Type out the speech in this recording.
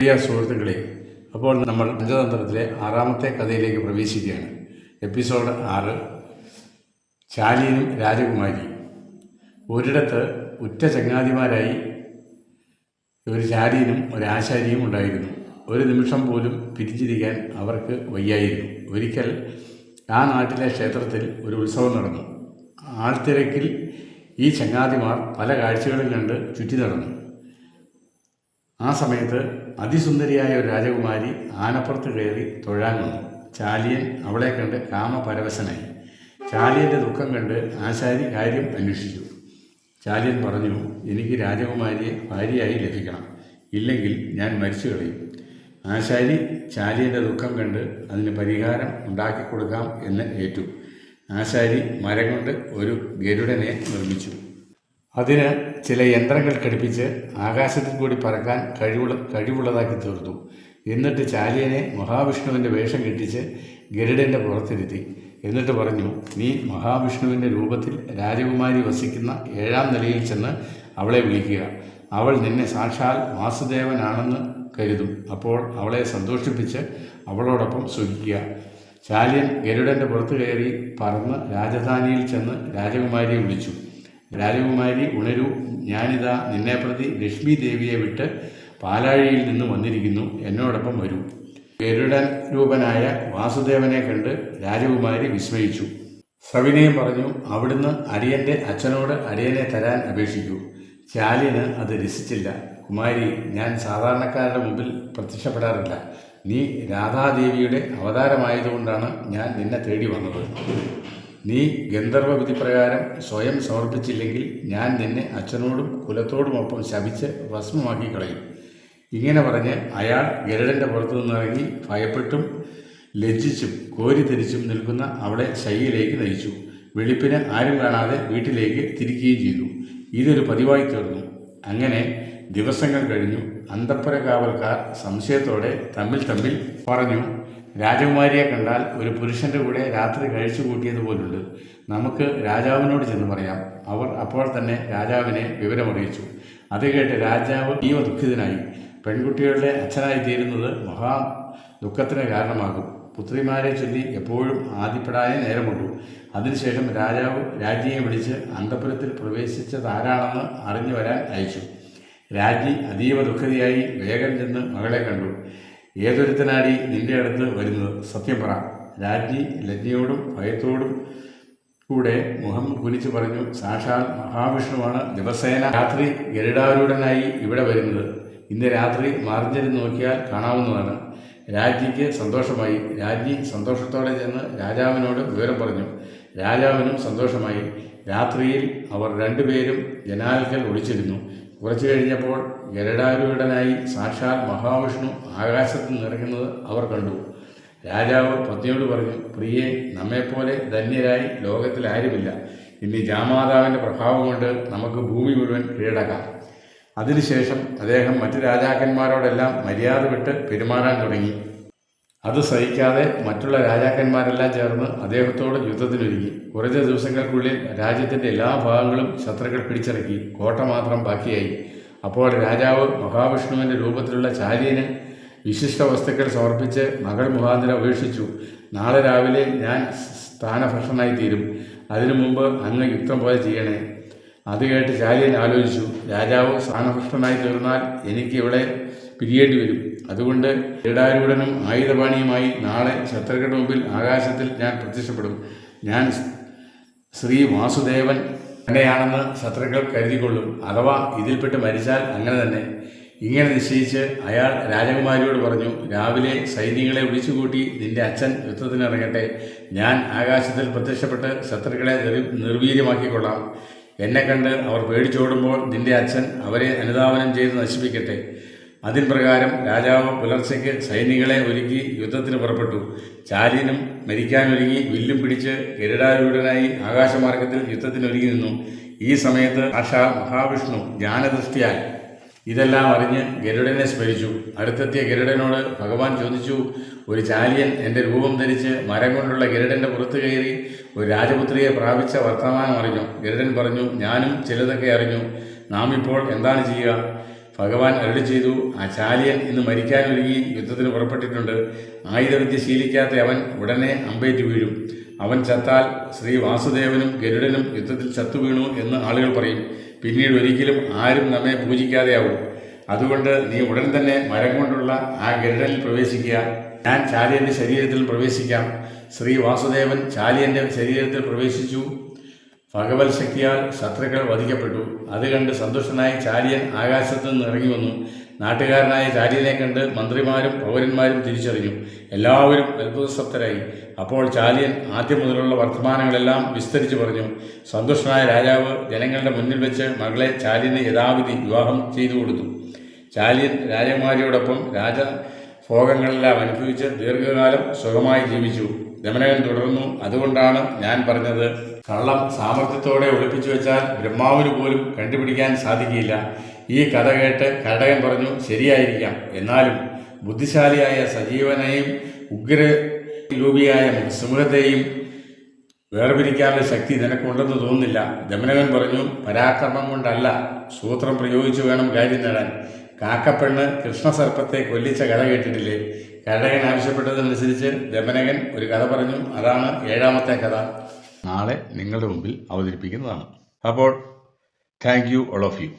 പ്രിയ സുഹൃത്തുക്കളെ, അപ്പോൾ നമ്മൾ പഞ്ചതന്ത്രത്തിലെ 6ാമത്തെ കഥയിലേക്ക് പ്രവേശിക്കുകയാണ്. എപ്പിസോഡ് 6. ചാലിയനും രാജകുമാരി. ഒരിടത്ത് ഉറ്റ ചങ്ങാതിമാരായി ഒരു ചാലിയനും ഒരു ആശാരിയും ഉണ്ടായിരുന്നു. ഒരു നിമിഷം പോലും പിരിച്ചിരിക്കാൻ അവർക്ക് വയ്യായിരുന്നു. ഒരിക്കൽ ആ നാട്ടിലെ ക്ഷേത്രത്തിൽ ഒരു ഉത്സവം നടന്നു. ആൾത്തിരക്കിൽ ഈ ചങ്ങാതിമാർ പല കാഴ്ചകളും കണ്ട് ചുറ്റി നടന്നു. ആ സമയത്ത് അതിസുന്ദരിയായ ഒരു രാജകുമാരി ആനപ്പുറത്ത് കയറി തൊഴാൻ വന്നു. ചാലിയൻ അവളെ കണ്ട് കാമപരവശനായി. ചാലിയൻ്റെ ദുഃഖം കണ്ട് ആശാരി കാര്യം അന്വേഷിച്ചു. ചാലിയൻ പറഞ്ഞു, എനിക്ക് രാജകുമാരിയെ ഭാര്യയായി ലഭിക്കണം, ഇല്ലെങ്കിൽ ഞാൻ മരിച്ചു കളയും. ആശാരി ചാലിയൻ്റെ ദുഃഖം കണ്ട് അതിന് പരിഹാരം ഉണ്ടാക്കിക്കൊടുക്കാം എന്ന് ഏറ്റു. ആശാരി മരം കൊണ്ട് ഒരു ഗരുഡനെ നിർമ്മിച്ചു. അതിന് ചില യന്ത്രങ്ങൾ ഘടിപ്പിച്ച് ആകാശത്തിൽ കൂടി പറക്കാൻ കഴിവുള്ളതാക്കി തീർത്തു. എന്നിട്ട് ചാലിയനെ മഹാവിഷ്ണുവിൻ്റെ വേഷം കെട്ടിച്ച് ഗരുഡൻ്റെ പുറത്തിരുത്തി. എന്നിട്ട് പറഞ്ഞു, നീ മഹാവിഷ്ണുവിൻ്റെ രൂപത്തിൽ രാജകുമാരി വസിക്കുന്ന 7ാം നിലയിൽ ചെന്ന് അവളെ വിളിക്കുക. അവൾ നിന്നെ സാക്ഷാൽ വാസുദേവനാണെന്ന് കരുതും. അപ്പോൾ അവളെ സന്തോഷിപ്പിച്ച് അവളോടൊപ്പം സുഖിക്കുക. ചാലിയൻ ഗരുഡൻ്റെ പുറത്ത് കയറി പറന്ന് രാജധാനിയിൽ ചെന്ന് രാജകുമാരിയെ വിളിച്ചു. രാജകുമാരി, ഉണരൂ, ഞാനിതാ നിന്നെ പ്രതി ലക്ഷ്മി ദേവിയെ വിട്ട് പാലാഴിയിൽ നിന്ന് വന്നിരിക്കുന്നു, എന്നോടൊപ്പം വരൂ. ഗരുഡൻ രൂപനായ വാസുദേവനെ കണ്ട് രാജകുമാരി വിസ്മയിച്ചു. സവിനയം പറഞ്ഞു, അവിടുന്ന് അടിയൻ്റെ അച്ഛനോട് അടിയനെ തരാൻ അപേക്ഷിക്കൂ. ചാലിയന് അത് രസിച്ചില്ല. കുമാരി, ഞാൻ സാധാരണക്കാരുടെ മുമ്പിൽ പ്രത്യക്ഷപ്പെടാറില്ല. നീ രാധാദേവിയുടെ അവതാരമായതുകൊണ്ടാണ് ഞാൻ നിന്നെ തേടി വന്നത്. നീ ഗന്ധർവ വിധിപ്രകാരം സ്വയം സമർപ്പിച്ചില്ലെങ്കിൽ ഞാൻ നിന്നെ അച്ഛനോടും കുലത്തോടുമൊപ്പം ശപിച്ച് ഭസ്മമാക്കി കളയും. ഇങ്ങനെ പറഞ്ഞ് അയാൾ ഗരുഡൻ്റെ പുറത്തു നിന്നിറങ്ങി ഭയപ്പെട്ടും ലജ്ജിച്ചും കോരിത്തരിച്ചും നിൽക്കുന്ന അവളെ ശയ്യയിലേക്ക് നയിച്ചു. വെളുപ്പിന് ആരും കാണാതെ വീട്ടിലേക്ക് തിരിക്കുകയും ചെയ്തു. ഇതൊരു പതിവായി തീർന്നു. അങ്ങനെ ദിവസങ്ങൾ കഴിഞ്ഞു. അന്തഃപുര കാവൽക്കാർ സംശയത്തോടെ തമ്മിൽ പറഞ്ഞു, രാജകുമാരിയെ കണ്ടാൽ ഒരു പുരുഷൻ്റെ കൂടെ രാത്രി കഴിച്ചു കൂട്ടിയതുപോലുണ്ട്. നമുക്ക് രാജാവിനോട് ചെന്ന് പറയാം. അവർ അപ്പോൾ തന്നെ രാജാവിനെ വിവരമറിയിച്ചു. അത് കേട്ട് രാജാവ് അതീവ ദുഃഖിതനായി. പെൺകുട്ടികളുടെ അച്ഛനായി തീരുന്നത് മഹാ ദുഃഖത്തിന് കാരണമാകും. പുത്രിമാരെ ചൊല്ലി എപ്പോഴും ആദിപ്പെടാനേ നേരമുള്ളൂ. അതിനുശേഷം രാജാവ് രാജ്ഞിയെ വിളിച്ച് അന്തഃപുരത്തിൽ പ്രവേശിച്ചതാരാണെന്ന് അറിഞ്ഞു വരാൻ അയച്ചു. രാജ്ഞി അതീവ ദുഃഖിതയായി വേഗം ചെന്ന് മകളെ കണ്ടു. ഏതൊരുത്തനാടി നിന്റെ അടുത്ത് വരുന്നത്? സത്യം പറ. രാജ്ഞി ലജ്ഞയോടും ഭയത്തോടും കൂടെ മുഖം കുനിച്ചു പറഞ്ഞു, സാക്ഷാൽ മഹാവിഷ്ണുവാണ് ദിവസേന രാത്രി ഗരുഡാരൂഢനായി ഇവിടെ വരുന്നത്. ഇന്ന് രാത്രി മാർജരി നോക്കിയാൽ കാണാവുന്നതാണ്. രാജ്ഞിക്ക് സന്തോഷമായി. രാജ്ഞി സന്തോഷത്തോടെ ചെന്ന് രാജാവിനോട് വിവരം പറഞ്ഞു. രാജാവിനും സന്തോഷമായി. രാത്രിയിൽ അവർ രണ്ടുപേരും ജനാൽക്കൽ ഒളിച്ചിരുന്നു. കുറച്ചു കഴിഞ്ഞപ്പോൾ ഗരുഡാരൂഢനായി സാക്ഷാൽ മഹാവിഷ്ണു ആകാശത്ത് നിറങ്ങുന്നത് അവർ കണ്ടു. രാജാവ് പത്നിയോട് പറഞ്ഞു, പ്രിയെ, നമ്മെപ്പോലെ ധന്യരായി ലോകത്തിൽ ആരുമില്ല. ഇനി ജാമാതാവിൻ്റെ പ്രഭാവം കൊണ്ട് നമുക്ക് ഭൂമി മുഴുവൻ കീഴടക്കാം. അതിനുശേഷം അദ്ദേഹം മറ്റു രാജാക്കന്മാരോടെല്ലാം മര്യാദ വിട്ട് പെരുമാറാൻ തുടങ്ങി. അത് സഹിക്കാതെ മറ്റുള്ള രാജാക്കന്മാരെല്ലാം ചേർന്ന് അദ്ദേഹത്തോട് യുദ്ധത്തിനൊരുങ്ങി. കുറച്ച് ദിവസങ്ങൾക്കുള്ളിൽ രാജ്യത്തിൻ്റെ എല്ലാ ഭാഗങ്ങളും ശത്രുക്കൾ പിടിച്ചടക്കി. കോട്ട മാത്രം ബാക്കിയായി. അപ്പോൾ രാജാവ് മഹാവിഷ്ണുവിൻ്റെ രൂപത്തിലുള്ള ചാലിയന് വിശിഷ്ട വസ്തുക്കൾ സമർപ്പിച്ച് മകൾ മുഖാന്തരം അപേക്ഷിച്ചു. നാളെ രാവിലെ ഞാൻ സ്ഥാനഭ്രഷ്ടനായി തീരും. അതിനു മുമ്പ് അങ്ങ് യുക്തം പോലെ ചെയ്യണേ. അത് കേട്ട് ചാലിയൻ ആലോചിച്ചു, രാജാവ് സ്ഥാനഭ്രഷ്ടനായി തീർന്നാൽ എനിക്ക് ഇവിടെ പിരിയേണ്ടി വരും. അതുകൊണ്ട് ഗരുഡാരൂഢനും ആയുധപാണിയുമായി നാളെ ശത്രുക്കളുടെ മുമ്പിൽ ആകാശത്തിൽ ഞാൻ പ്രത്യക്ഷപ്പെടും. ഞാൻ ശ്രീ വാസുദേവൻ തന്നെയാണെന്ന് ശത്രുക്കൾ കരുതിക്കൊള്ളും. അഥവാ ഇതിൽപ്പെട്ട് മരിച്ചാൽ അങ്ങനെ തന്നെ. ഇങ്ങനെ നിശ്ചയിച്ച് അയാൾ രാജകുമാരിയോട് പറഞ്ഞു, രാവിലെ സൈന്യങ്ങളെ വിളിച്ചുകൂട്ടി നിന്റെ അച്ഛൻ യുദ്ധത്തിനിറങ്ങട്ടെ. ഞാൻ ആകാശത്തിൽ പ്രത്യക്ഷപ്പെട്ട് ശത്രുക്കളെ നിർവീര്യമാക്കിക്കൊള്ളാം. എന്നെ കണ്ട് അവർ പേടിച്ചോടുമ്പോൾ നിന്റെ അച്ഛൻ അവരെ അനുധാവനം ചെയ്ത് നശിപ്പിക്കട്ടെ. അതിൻ പ്രകാരം രാജാവ് പുലർച്ചയ്ക്ക് സൈന്യങ്ങളെ ഒരുക്കി യുദ്ധത്തിന് പുറപ്പെട്ടു. ചാലിയനും മരിക്കാനൊരുങ്ങി വില്ലും പിടിച്ച് ഗരുഡാരൂഢനായി ആകാശമാർഗത്തിൽ യുദ്ധത്തിനൊരുങ്ങി നിന്നു. ഈ സമയത്ത് സാക്ഷാൽ മഹാവിഷ്ണു ജ്ഞാനദൃഷ്ടിയാൽ ഇതെല്ലാം അറിഞ്ഞ് ഗരുഡനെ സ്മരിച്ചു. അടുത്തെത്തിയ ഗരുഡനോട് ഭഗവാൻ ചോദിച്ചു, ഒരു ചാലിയൻ എൻ്റെ രൂപം ധരിച്ച് മരം കൊണ്ടുള്ള ഗരുഡൻ്റെ പുറത്ത് കയറി ഒരു രാജപുത്രിയെ പ്രാപിച്ച വർത്തമാനം അറിഞ്ഞു. ഗരുഡൻ പറഞ്ഞു, ഞാനും ചിലതൊക്കെ അറിഞ്ഞു. നാം ഇപ്പോൾ എന്താണ് ചെയ്യുക? ഭഗവാൻ അരുളി ചെയ്തു, ആ ചാലിയൻ ഇന്ന് മരിക്കാനൊരുങ്ങി യുദ്ധത്തിന് പുറപ്പെട്ടിട്ടുണ്ട്. ആയുധവിദ്യ ശീലിക്കാത്ത അവൻ ഉടനെ അമ്പേറ്റ് വീഴും. അവൻ ചത്താൽ ശ്രീ വാസുദേവനും ഗരുഡനും യുദ്ധത്തിൽ ചത്തുവീണു എന്ന് ആളുകൾ പറയും. പിന്നീട് ഒരിക്കലും ആരും നമ്മെ പൂജിക്കാതെയാവും. അതുകൊണ്ട് നീ ഉടൻ തന്നെ മരം കൊണ്ടുള്ള ആ ഗരുഡനിൽ പ്രവേശിക്കുക. ഞാൻ ചാലിയൻ്റെ ശരീരത്തിൽ പ്രവേശിക്കാം. ശ്രീ വാസുദേവൻ ചാലിയൻ്റെ ശരീരത്തിൽ പ്രവേശിച്ചു. ഭഗവത് ശക്തിയാൽ ശത്രുക്കൾ വധിക്കപ്പെട്ടു. അത് കണ്ട് സന്തുഷ്ടനായി ചാലിയൻ ആകാശത്ത് നിന്ന് ഇറങ്ങി വന്നു. നാട്ടുകാരനായ ചാലിയനെ കണ്ട് മന്ത്രിമാരും പൗരന്മാരും തിരിച്ചറിഞ്ഞു. എല്ലാവരും അത്ഭുതസപ്തരായി. അപ്പോൾ ചാലിയൻ ആദ്യം മുതലുള്ള വർത്തമാനങ്ങളെല്ലാം വിസ്തരിച്ചു പറഞ്ഞു. സന്തുഷ്ടനായ രാജാവ് ജനങ്ങളുടെ മുന്നിൽ വെച്ച് മകളെ ചാലിയന് യഥാവിധി വിവാഹം ചെയ്തു കൊടുത്തു. ചാലിയൻ രാജകുമാരിയോടൊപ്പം രാജഭോഗങ്ങളെല്ലാം അനുഭവിച്ച് ദീർഘകാലം സുഖമായി ജീവിച്ചു. ദമനകൻ തുടർന്നു, അതുകൊണ്ടാണ് ഞാൻ പറഞ്ഞത്, കള്ളം സാമർത്ഥ്യത്തോടെ ഒളിപ്പിച്ചു വെച്ചാൽ ബ്രഹ്മാവിന് പോലും കണ്ടുപിടിക്കാൻ സാധിക്കില്ല. ഈ കഥ കേട്ട് കരടകൻ പറഞ്ഞു, ശരിയായിരിക്കാം. എന്നാലും ബുദ്ധിശാലിയായ സജീവനെയും ഉഗ്രരൂപിയായ സിംഹത്തെയും വേർപിരിക്കാനുള്ള ശക്തി നിനക്കുണ്ടെന്ന് തോന്നുന്നില്ല. ദമനകൻ പറഞ്ഞു, പരാക്രമം കൊണ്ടല്ല, സൂത്രം പ്രയോഗിച്ചു വേണം കാര്യം നേടാൻ. കാക്കപ്പെണ്ണ് കൃഷ്ണസർപ്പത്തെ കൊല്ലിച്ച കഥ കേട്ടിട്ടില്ലേ? കരടകൻ ആവശ്യപ്പെട്ടതനുസരിച്ച് ദമനകൻ ഒരു കഥ പറഞ്ഞു. അതാണ് 7ാമത്തെ കഥ. നാളെ നിങ്ങളുടെ മുമ്പിൽ അവതരിപ്പിക്കുന്നതാണ്. അപ്പോൾ thank you all of U.